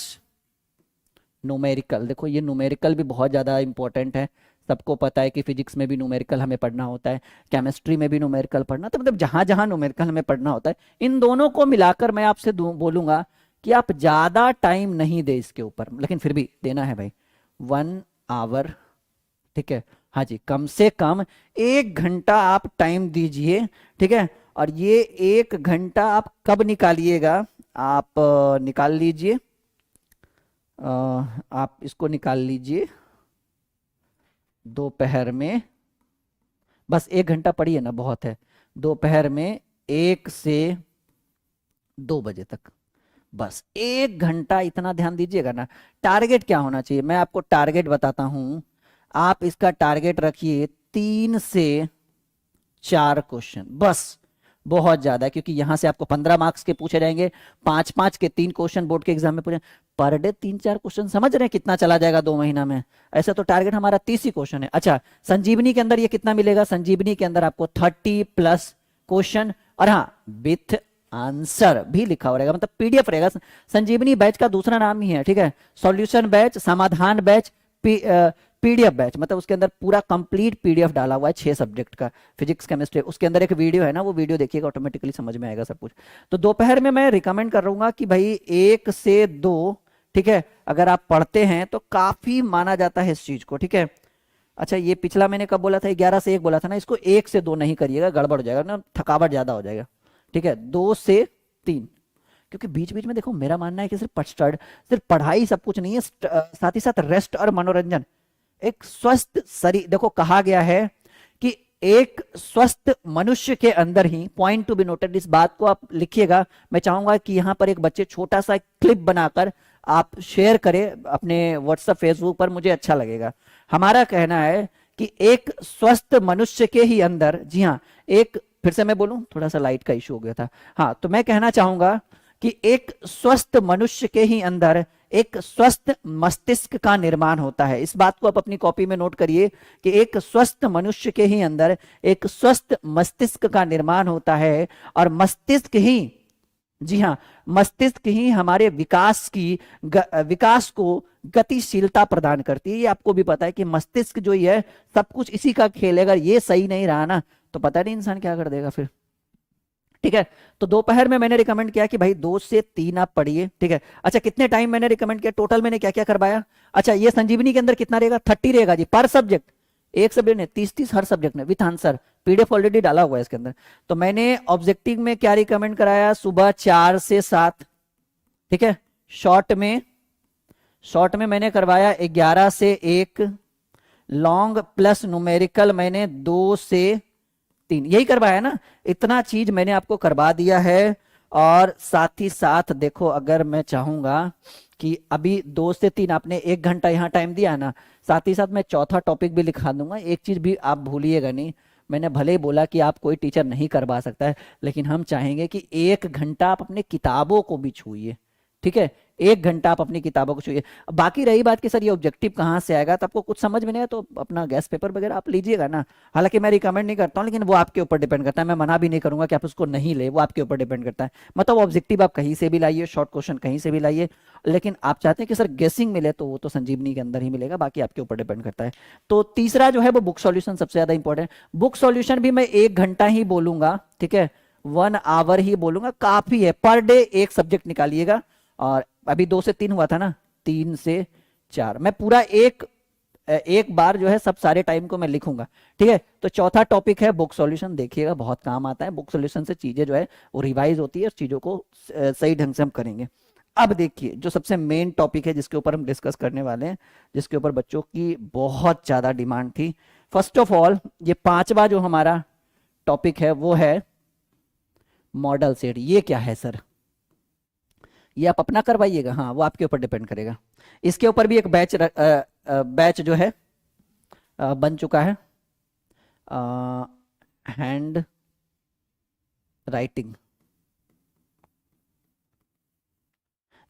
numerical. देखो ये न्यूमेरिकल भी बहुत ज्यादा इंपॉर्टेंट है, सबको पता है कि फिजिक्स में भी न्यूमेरिकल हमें पढ़ना होता है, केमिस्ट्री में भी न्यूमेरिकल पढ़ना, तो मतलब जहां जहां न्यूमेरिकल हमें पढ़ना होता है, इन दोनों को मिलाकर मैं आपसे बोलूंगा कि आप ज्यादा टाइम नहीं दे इसके ऊपर, लेकिन फिर भी देना है भाई 1 आवर। ठीक है, हाँ जी, कम से कम 1 घंटा आप टाइम दीजिए। ठीक है, और ये 1 घंटा आप कब निकालिएगा? आप निकाल लीजिए, आप इसको निकाल लीजिए दोपहर में, बस 1 घंटा पढ़िए ना, बहुत है। दोपहर में 1 से 2 बजे तक, बस 1 घंटा, इतना ध्यान दीजिएगा ना। टारगेट क्या होना चाहिए? मैं आपको टारगेट बताता हूं, आप इसका टारगेट रखिए 3 से 4 क्वेश्चन, बस। बहुत ज्यादा है क्योंकि यहां से आपको 15 मार्क्स के पूछे जाएंगे, 5-5 के 3 क्वेश्चन बोर्ड के एग्जाम में पूछे, पर डे 3-4 क्वेश्चन, समझ रहे हैं कितना चला जाएगा 2 महीना में? ऐसा तो टारगेट हमारा 30 ही क्वेश्चन है। अच्छा, संजीवनी के अंदर ये कितना मिलेगा? संजीवनी के अंदर आपको 30 प्लस क्वेश्चन, और हाँ विथ आंसर भी लिखा हो रहेगा, मतलब पीडीएफ रहेगा। संजीवनी बैच का दूसरा नाम ही है, ठीक है, सॉल्यूशन बैच, समाधान बैच, पीडीएफ बैच, मतलब उसके अंदर पूरा कंप्लीट पीडीएफ डाला हुआ है 6 सब्जेक्ट का, फिजिक्स केमिस्ट्री। उसके अंदर एक वीडियो है ना, वो वीडियो देखिएगा, ऑटोमेटिकली समझ में आएगा सब कुछ। तो दोपहर में मैं रिकमेंड कर रहा हूँ कि भाई 1 से 2, ठीक है, अगर आप पढ़ते हैं तो काफी माना जाता है इस चीज को। ठीक है, अच्छा ये पिछला मैंने कब बोला था? 11 से 1 बोला था ना, इसको 1 से 2 नहीं करिएगा, गड़बड़ हो जाएगा ना, थकावट ज्यादा हो जाएगा। ठीक है, 2 से 3, क्योंकि बीच बीच में देखो मेरा मानना है कि सिर्फ पढ़ाई सब कुछ नहीं है, साथ ही साथ रेस्ट और मनोरंजन, एक स्वस्थ शरीर। देखो कहा गया है कि एक स्वस्थ मनुष्य के अंदर ही, पॉइंट टू बी नोटेड, इस बात को आप लिखिएगा। मैं चाहूंगा कि यहां पर एक बच्चे छोटा सा क्लिप बनाकर आप शेयर करें अपने व्हाट्सएप फेसबुक पर, मुझे अच्छा लगेगा। हमारा कहना है कि एक स्वस्थ मनुष्य के ही अंदर, जी हाँ, एक फिर से मैं बोलूं, थोड़ा सा लाइट का इशू हो गया था। हाँ, तो मैं कहना चाहूंगा कि एक स्वस्थ मनुष्य के ही अंदर एक स्वस्थ मस्तिष्क का निर्माण होता है। इस बात को आप अपनी कॉपी में नोट करिए कि एक स्वस्थ मनुष्य के ही अंदर एक स्वस्थ मस्तिष्क का निर्माण होता है, और मस्तिष्क ही, जी हाँ, मस्तिष्क ही हमारे विकास को गतिशीलता प्रदान करती है। ये आपको भी पता है कि मस्तिष्क जो ये है, सब कुछ इसी का खेल है। अगर ये सही नहीं रहा ना, तो पता नहीं इंसान क्या कर देगा फिर। ठीक है, तो दोपहर में मैंने रिकमेंड किया कि भाई 2 से 3 आप पढ़िए। ठीक है, अच्छा कितने टाइम मैंने रिकमेंड किया, टोटल मैंने क्या क्या करवाया? अच्छा, ये संजीवनी के अंदर कितना रहेगा? 30 रहेगा जी पर सब्जेक्ट। एक सब्जेक्ट ने 30 हर सब्जेक्ट में विथ आंसर। पीडीएफ ऑलरेडी डाला हुआ है इसके अंदर। तो मैंने ऑब्जेक्टिव में क्या रिकमेंड कराया? सुबह 4 से 7। ठीक है, शॉर्ट में मैंने करवाया 11 से 1। लॉन्ग प्लस न्यूमेरिकल मैंने 2 से 3, यही करवाया ना। इतना चीज मैंने आपको करवा दिया है। और साथ ही साथ देखो, अगर मैं चाहूंगा कि अभी 2 से 3 आपने 1 घंटा यहाँ टाइम दिया है ना, साथ ही साथ मैं चौथा टॉपिक भी लिखा दूंगा। एक चीज भी आप भूलिएगा नहीं, मैंने भले ही बोला कि आप कोई टीचर नहीं करवा सकता है, लेकिन हम चाहेंगे कि 1 घंटा आप अपने किताबों को भी छूइए। ठीक है, 1 घंटा आप अपनी किताबों को छूइए। बाकी रही बात कि सर ये ऑब्जेक्टिव कहाँ से आएगा, तो आपको कुछ समझ में नहीं है तो अपना गैस पेपर वगैरह आप लीजिएगा ना। हालांकि मैं रिकमेंड नहीं करता हूँ, लेकिन वो आपके ऊपर डिपेंड करता है। मैं मना भी नहीं करूंगा कि आप उसको नहीं ले, वो आपके ऊपर डिपेंड करता है। मतलब ऑब्जेक्टिव आप कहीं से भी लाइए, शॉर्ट क्वेश्चन कहीं से भी लाइए, लेकिन आप चाहते हैं कि सर गेसिंग मिले, तो वो तो संजीवनी के अंदर ही मिलेगा। बाकी आपके ऊपर डिपेंड करता है। तो तीसरा जो है वो बुक सॉल्यूशन सबसे ज्यादा इंपॉर्टेंट। बुक सॉल्यूशन भी मैं 1 घंटा ही बोलूंगा। ठीक है, 1 आवर ही बोलूंगा, काफी है। पर डे एक सब्जेक्ट निकालिएगा। और अभी 2 से 3 हुआ था ना, 3 से 4 मैं पूरा एक बार जो है सब सारे टाइम को मैं लिखूंगा। ठीक है, तो चौथा टॉपिक है बुक सॉल्यूशन। देखिएगा, बहुत काम आता है। बुक सॉल्यूशन से चीजें जो है वो रिवाइज होती है, चीजों को सही ढंग से हम करेंगे। अब देखिए, जो सबसे मेन टॉपिक है जिसके ऊपर हम डिस्कस करने वाले हैं, जिसके ऊपर बच्चों की बहुत ज्यादा डिमांड थी। फर्स्ट ऑफ ऑल, ये 5वां जो हमारा टॉपिक है वो है मॉडल सेट। ये क्या है सर? ये आप अपना करवाइएगा, हाँ, वो आपके ऊपर डिपेंड करेगा। इसके ऊपर भी एक बैच जो है बन चुका है, हैंड राइटिंग।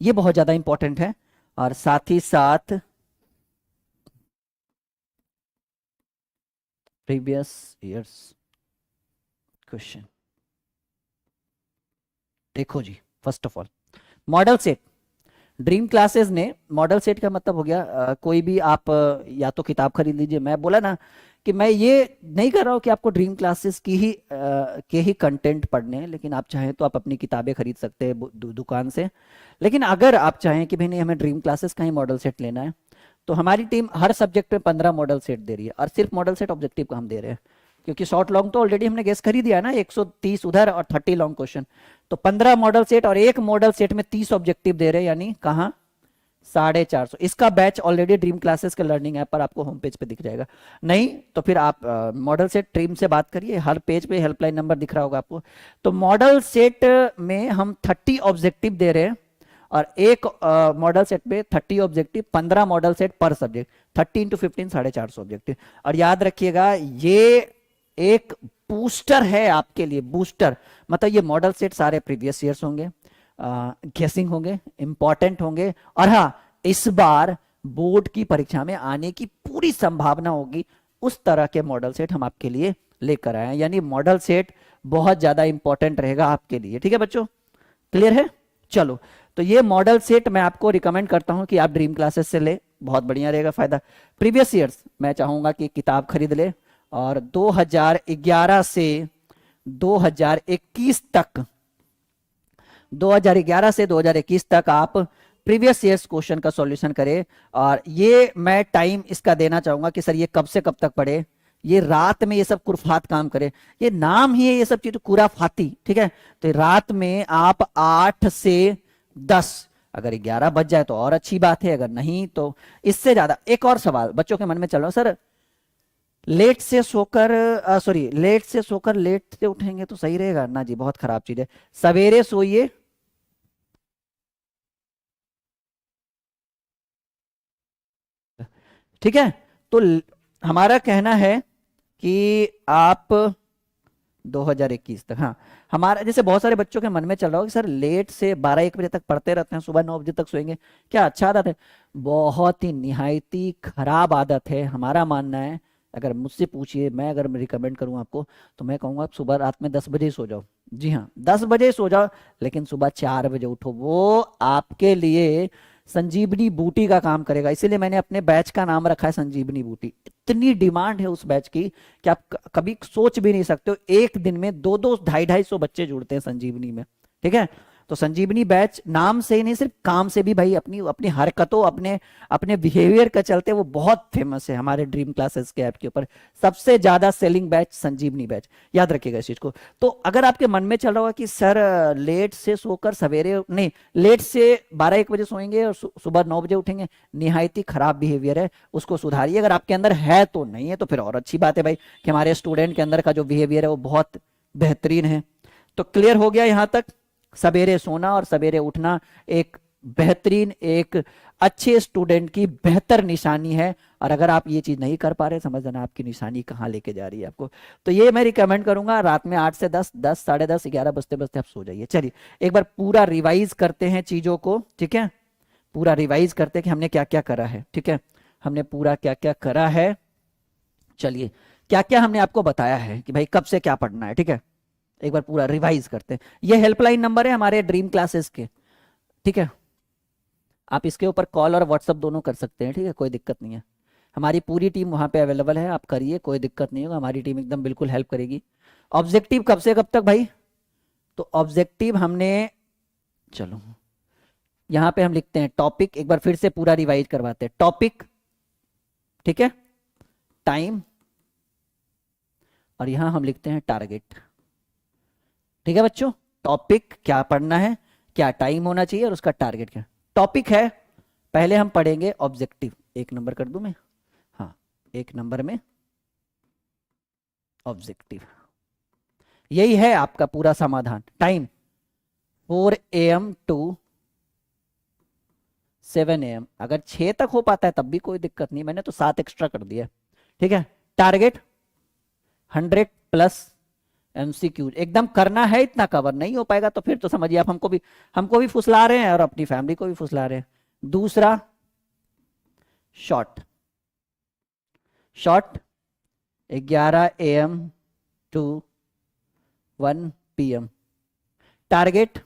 ये बहुत ज्यादा इंपॉर्टेंट है। और साथ ही साथ प्रीवियस ईयर्स क्वेश्चन। देखो जी, first of all model set. Dream classes ने, मॉडल सेट का मतलब हो गया कोई भी आप या तो किताब खरीद लीजिए। मैं बोला ना कि मैं ये नहीं कर रहा हूँ कि आपको ड्रीम क्लासेस की ही के ही कंटेंट पढ़ने हैं, लेकिन आप चाहें तो आप अपनी किताबें खरीद सकते हैं दुकान से। लेकिन अगर आप चाहें कि भाई नहीं, हमें ड्रीम क्लासेस का ही मॉडल सेट लेना है, तो हमारी टीम हर सब्जेक्ट में 15 मॉडल सेट दे रही है। और सिर्फ मॉडल सेट ऑब्जेक्टिव का हम दे रहे हैं, क्योंकि शॉर्ट लॉन्ग तो ऑलरेडी हमने गेस कर ही दिया ना, 130 उधर और 30 लॉन्ग क्वेश्चन। तो 15 मॉडल सेट, और एक मॉडल सेट में 30 ऑब्जेक्टिव दे रहे हैं, यानी कहाँ 450। इसका बैच ऑलरेडी ड्रीम क्लासेस के लर्निंग ऐप पर आपको होम पेज पे दिख जाएगा। नहीं तो फिर आप मॉडल सेट ड्रीम से बात करिए, हर पेज पे हेल्पलाइन नंबर दिख रहा होगा आपको। तो मॉडल सेट में हम 30 ऑब्जेक्टिव दे रहे हैं, और एक मॉडल सेट पे 30 ऑब्जेक्टिव, 15 मॉडल सेट पर सब्जेक्ट, 30 इंटू 15 450 ऑब्जेक्टिव। और याद रखिएगा, ये एक बूस्टर है आपके लिए, बूस्टर। मतलब ये मॉडल सेट सारे प्रीवियस ईयर्स होंगे, गेसिंग होंगे, इंपॉर्टेंट होंगे, और हाँ, इस बार बोर्ड की परीक्षा में आने की पूरी संभावना होगी। उस तरह के मॉडल सेट हम आपके लिए लेकर आए हैं, यानी मॉडल सेट बहुत ज्यादा इंपॉर्टेंट रहेगा आपके लिए। ठीक है बच्चों, क्लियर है? चलो, तो ये मॉडल सेट मैं आपको रिकमेंड करता हूं कि आप ड्रीम क्लासेस से ले, बहुत बढ़िया रहेगा फायदा। प्रीवियस ईयर्स मैं चाहूंगा कि किताब खरीद ले, और 2011 से 2021 तक, 2011 से 2021 तक आप प्रीवियस ईयर्स क्वेश्चन का सॉल्यूशन करें। और ये मैं टाइम इसका देना चाहूंगा कि सर ये कब से कब तक पढ़े। ये रात में ये सब कुरफात काम करे, ये नाम ही है ये सब चीज कुराफाती। ठीक है, तो रात में आप 8 से 10, अगर 11 बज जाए तो और अच्छी बात है, अगर नहीं तो इससे ज्यादा। एक और सवाल बच्चों के मन में चल रहा, सर लेट से सोकर लेट से सोकर लेट से उठेंगे तो सही रहेगा ना? जी बहुत खराब चीज है। सवेरे सोइए, ठीक है। तो हमारा कहना है कि आप 2021 तक। हाँ, हमारा जैसे बहुत सारे बच्चों के मन में चल रहा हो कि सर लेट से 12-1 बजे तक पढ़ते रहते हैं, सुबह 9 बजे तक सोएंगे, क्या अच्छा आदत है? बहुत ही निहायती खराब आदत है, हमारा मानना है। अगर मुझसे पूछिए, मैं अगर रिकमेंड करूँ आपको, तो मैं कहूँगा आप सुबह रात में 10 बजे ही सो जाओ। जी हाँ, 10 बजे सो जाओ, लेकिन सुबह 4 बजे उठो। वो आपके लिए संजीवनी बूटी का काम करेगा। इसीलिए मैंने अपने बैच का नाम रखा है संजीवनी बूटी। इतनी डिमांड है उस बैच की कि आप कभी सोच भी नहीं सकते हो, एक दिन में 2-2, 250-250 बच्चे जुड़ते हैं संजीवनी में। ठीक है, तो संजीवनी बैच नाम से ही नहीं, सिर्फ काम से भी भाई, अपनी अपनी हरकतों, अपने अपने बिहेवियर का चलते वो बहुत फेमस है हमारे ड्रीम क्लासेस के ऐप के ऊपर। सबसे ज्यादा सेलिंग बैच संजीवनी बैच, याद रखिएगा इस चीज को। तो अगर आपके मन में चल रहा होगा कि सर लेट से सोकर सवेरे नहीं, लेट से 12-1 बजे सोएंगे और सुबह 9 बजे उठेंगे, निहायती खराब बिहेवियर है, उसको सुधारिए। अगर आपके अंदर है तो, नहीं है तो फिर और अच्छी बात है भाई, कि हमारे स्टूडेंट के अंदर का जो बिहेवियर है वो बहुत बेहतरीन है। तो क्लियर हो गया यहां तक? सवेरे सोना और सवेरे उठना एक बेहतरीन, एक अच्छे स्टूडेंट की बेहतर निशानी है। और अगर आप ये चीज नहीं कर पा रहे, समझ लेना आपकी निशानी कहाँ लेके जा रही है आपको। तो ये मैं रिकमेंड करूंगा, रात में 8 से 10, 10, साढ़े 10, 11 बजते बजते आप सो जाइए। चलिए एक बार पूरा रिवाइज करते हैं चीजों को, ठीक है? पूरा रिवाइज करते हैं कि हमने क्या क्या करा है। ठीक है, हमने पूरा क्या क्या करा है। चलिए, क्या क्या हमने आपको बताया है कि भाई कब से क्या पढ़ना है। ठीक है, एक बार पूरा रिवाइज करते हैं। ये हेल्पलाइन नंबर है हमारे ड्रीम क्लासेस के, ठीक है? आप इसके ऊपर कॉल और व्हाट्सअप दोनों कर सकते हैं, ठीक है? कोई दिक्कत नहीं है, हमारी पूरी टीम वहां पे अवेलेबल है, आप करिए, कोई दिक्कत नहीं होगा, हमारी टीम एकदम बिल्कुल हेल्प करेगी। ऑब्जेक्टिव कब से कब तक भाई? तो ऑब्जेक्टिव हमने, चलो यहां पे हम लिखते हैं टॉपिक, एक बार फिर से पूरा रिवाइज करवाते हैं। टॉपिक, ठीक है, टाइम, और यहां हम लिखते हैं टारगेट। ठीक है बच्चों, टॉपिक क्या पढ़ना है, क्या टाइम होना चाहिए, और उसका टारगेट क्या। टॉपिक है, पहले हम पढ़ेंगे ऑब्जेक्टिव, 1 नंबर कर दूं मैं? हाँ, 1 नंबर में ऑब्जेक्टिव, यही है आपका पूरा समाधान। टाइम 4 AM टू 7 AM, अगर 6 तक हो पाता है तब भी कोई दिक्कत नहीं, मैंने तो 7 एक्स्ट्रा कर दिया। ठीक है, टारगेट 100+ MCQ, एकदम करना है, इतना कवर नहीं हो पाएगा तो फिर तो समझिए आप हमको भी फुसला रहे हैं और अपनी फैमिली को भी फुसला रहे हैं। दूसरा short, short 11 AM to 1 PM, target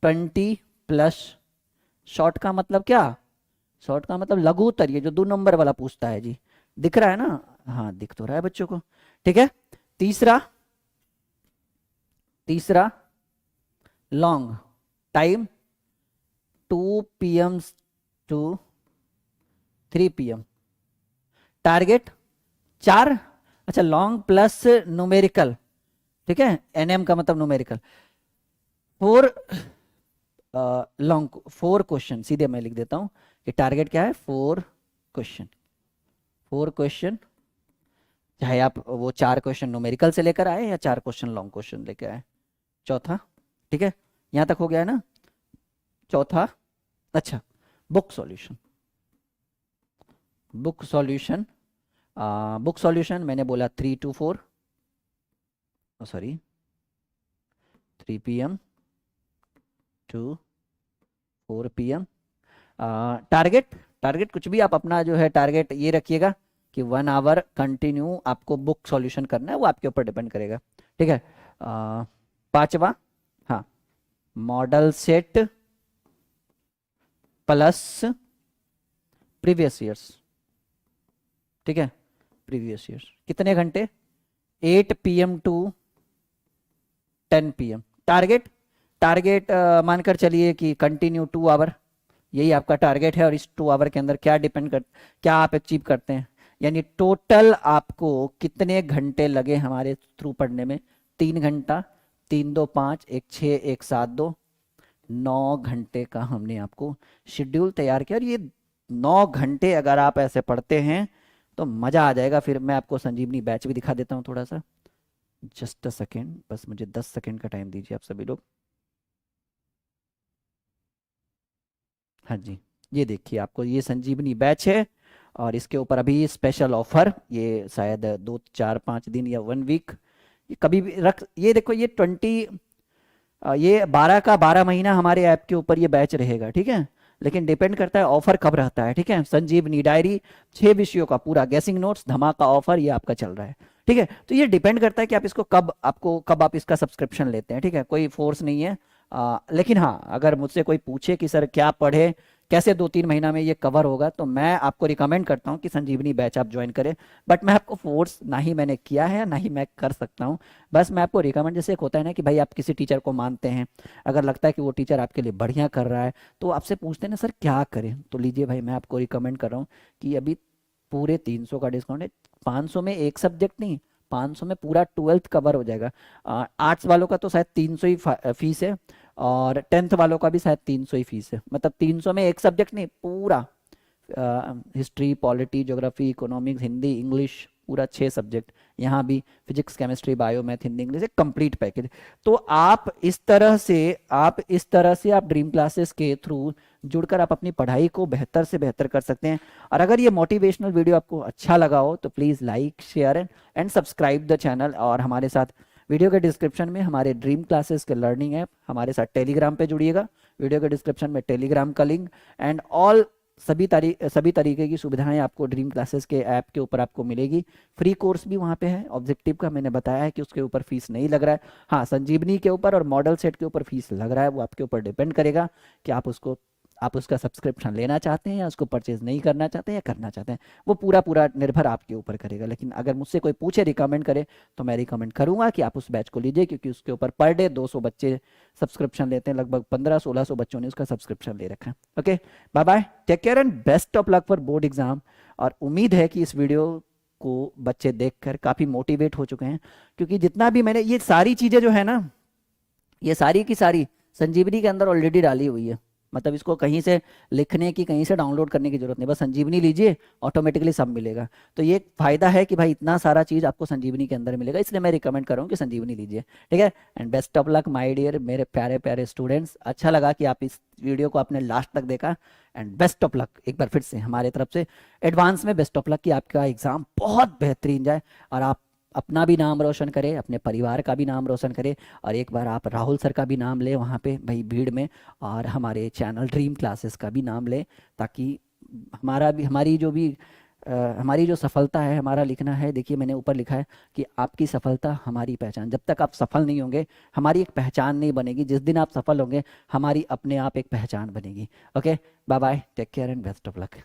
20+। Short का मतलब क्या? शॉर्ट का मतलब लघु उत्तर, ये जो 2 नंबर वाला पूछता है जी, दिख रहा है ना? हाँ, दिख तो रहा है बच्चों को। ठीक है, तीसरा long, time 2 PM to 3 PM, target 4। अच्छा, लॉन्ग प्लस न्यूमेरिकल, ठीक है, NM का मतलब न्यूमेरिकल, 4 लॉन्ग, 4 क्वेश्चन, सीधे मैं लिख देता हूं कि टारगेट क्या है, 4 क्वेश्चन। 4 क्वेश्चन, चाहे आप वो 4 क्वेश्चन न्यूमेरिकल से लेकर आए या 4 क्वेश्चन लॉन्ग क्वेश्चन लेकर आए। चौथा, ठीक है, यहां तक हो गया है ना? चौथा, अच्छा, book solution, book solution, book solution मैंने बोला 3 to 4, sorry 3 PM to 4 PM। Target, target कुछ भी आप अपना जो है टारगेट ये रखिएगा कि 1 आवर कंटिन्यू आपको बुक सॉल्यूशन करना है, वो आपके ऊपर डिपेंड करेगा। ठीक है, पांचवा, हाँ, model set plus previous years. ठीक है, प्रीवियस ईयर्स कितने घंटे? 8 PM to 10 PM। Target, target मानकर चलिए कि कंटिन्यू 2 आवर, यही आपका टारगेट है। और इस 2 आवर के अंदर क्या डिपेंड कर, क्या आप अचीव करते हैं, यानी टोटल आपको कितने घंटे लगे हमारे थ्रू पढ़ने में? 3 घंटा, 3 2 5, 1 6, 1 7 2, 9 घंटे का हमने आपको शेड्यूल तैयार किया। और ये 9 घंटे अगर आप ऐसे पढ़ते हैं तो मजा आ जाएगा। फिर मैं आपको संजीवनी बैच भी दिखा देता हूँ थोड़ा सा, जस्ट अ सेकेंड, बस मुझे 10 सेकेंड का टाइम दीजिए आप सभी लोग। हाँ जी, ये देखिए, आपको ये संजीवनी बैच है और इसके ऊपर अभी स्पेशल ऑफर, ये शायद 2 4 5 दिन या 1 वीक ये कभी भी रख, ये देखो ये 20 ये 12 का 12 महीना हमारे ऐप के ऊपर ये बैच रहेगा, ठीक है। लेकिन डिपेंड करता है ऑफर कब रहता है, ठीक है। संजीवनी डायरी 6 विषयों का पूरा गेसिंग नोट्स धमाका ऑफर ये आपका चल रहा है, ठीक है। तो ये डिपेंड करता है कि आप इसको कब आप इसका सब्सक्रिप्शन लेते हैं, ठीक है। कोई फोर्स नहीं है। लेकिन हाँ, अगर मुझसे कोई पूछे कि सर क्या पढ़े, कैसे 2-3 महीना में ये कवर होगा, तो मैं आपको रिकमेंड करता हूँ कि संजीवनी बैच आप ज्वाइन करें। बट मैं आपको फोर्स ना ही मैंने किया है ना ही मैं कर सकता हूँ। बस मैं आपको रिकमेंड, जैसे एक होता है ना कि भाई आप किसी टीचर को मानते हैं, अगर लगता है कि वो टीचर आपके लिए बढ़िया कर रहा है तो आपसे पूछते हैं ना सर क्या करें, तो लीजिए भाई मैं आपको रिकमेंड कर रहा हूँ कि अभी पूरे 300 का डिस्काउंट है। 500 में एक सब्जेक्ट नहीं, 500 में पूरा 12th कवर हो जाएगा। आर्ट्स वालों का तो शायद 300 ही फीस है, और 10th वालों का भी शायद 300 ही फीस है। मतलब 300 में एक सब्जेक्ट नहीं, पूरा history, polity, geography, economics, Hindi, English, पूरा 6 सब्जेक्ट। यहाँ भी physics, chemistry, bio, math, Hindi, English, एक कंप्लीट पैकेज। तो आप इस तरह से आप ड्रीम क्लासेस के थ्रू जुड़कर आप अपनी पढ़ाई को बेहतर से बेहतर कर सकते हैं। और अगर ये मोटिवेशनल वीडियो आपको अच्छा लगा हो तो please like, share and subscribe the channel. और हमारे साथ वीडियो के डिस्क्रिप्शन में हमारे ड्रीम क्लासेस के लर्निंग ऐप, हमारे साथ टेलीग्राम पे जुड़िएगा। वीडियो के डिस्क्रिप्शन में टेलीग्राम का लिंक एंड ऑल सभी तरीके की सुविधाएं आपको ड्रीम क्लासेस के ऐप के ऊपर आपको मिलेगी। फ्री कोर्स भी वहाँ पे है। ऑब्जेक्टिव का मैंने बताया है कि उसके ऊपर फीस नहीं लग रहा है। हाँ, संजीवनी के ऊपर और मॉडल सेट के ऊपर फीस लग रहा है, वो आपके ऊपर डिपेंड करेगा कि आप उसका सब्सक्रिप्शन लेना चाहते हैं या उसको परचेज नहीं करना चाहते हैं या करना चाहते हैं। वो पूरा निर्भर आपके ऊपर करेगा। लेकिन अगर मुझसे कोई पूछे, रिकमेंड करे, तो मैं रिकमेंड करूंगा कि आप उस बैच को लीजिए, क्योंकि उसके ऊपर पर डे 200 बच्चे सब्सक्रिप्शन लेते हैं। लगभग 1500-1600 बच्चों ने उसका सब्सक्रिप्शन ले रखा है। Okay, bye bye, take care and best of luck for board exam. और उम्मीद है कि इस वीडियो को बच्चे देखकर काफ़ी मोटिवेट हो चुके हैं, क्योंकि जितना भी मैंने ये सारी चीज़ें जो है ना, ये सारी की सारी संजीवनी के अंदर ऑलरेडी डाली हुई है। मतलब इसको कहीं से लिखने की, कहीं से डाउनलोड करने की जरूरत नहीं, बस संजीवनी लीजिए, ऑटोमेटिकली सब मिलेगा। तो ये फायदा है कि भाई इतना सारा चीज़ आपको संजीवनी के अंदर मिलेगा, इसलिए मैं रिकमेंड कर रहा हूँ कि संजीवनी लीजिए, ठीक है। And best of luck my dear, मेरे प्यारे प्यारे स्टूडेंट्स। अच्छा लगा कि आप इस वीडियो को आपने लास्ट तक देखा। एंड बेस्ट ऑफ लक एक बार फिर से हमारे तरफ से एडवांस में बेस्ट ऑफ लक कि आपका एग्जाम बहुत बेहतरीन जाए और आप अपना भी नाम रोशन करे, अपने परिवार का भी नाम रोशन करे। और एक बार आप राहुल सर का भी नाम ले वहाँ पे भाई भीड़ में, और हमारे चैनल ड्रीम क्लासेस का भी नाम ले, ताकि हमारी जो सफलता है, हमारा लिखना है, देखिए मैंने ऊपर लिखा है कि आपकी सफलता हमारी पहचान। जब तक आप सफल नहीं होंगे हमारी एक पहचान नहीं बनेगी। जिस दिन आप सफल होंगे हमारी अपने आप एक पहचान बनेगी। Okay, bye bye, take care and best of luck.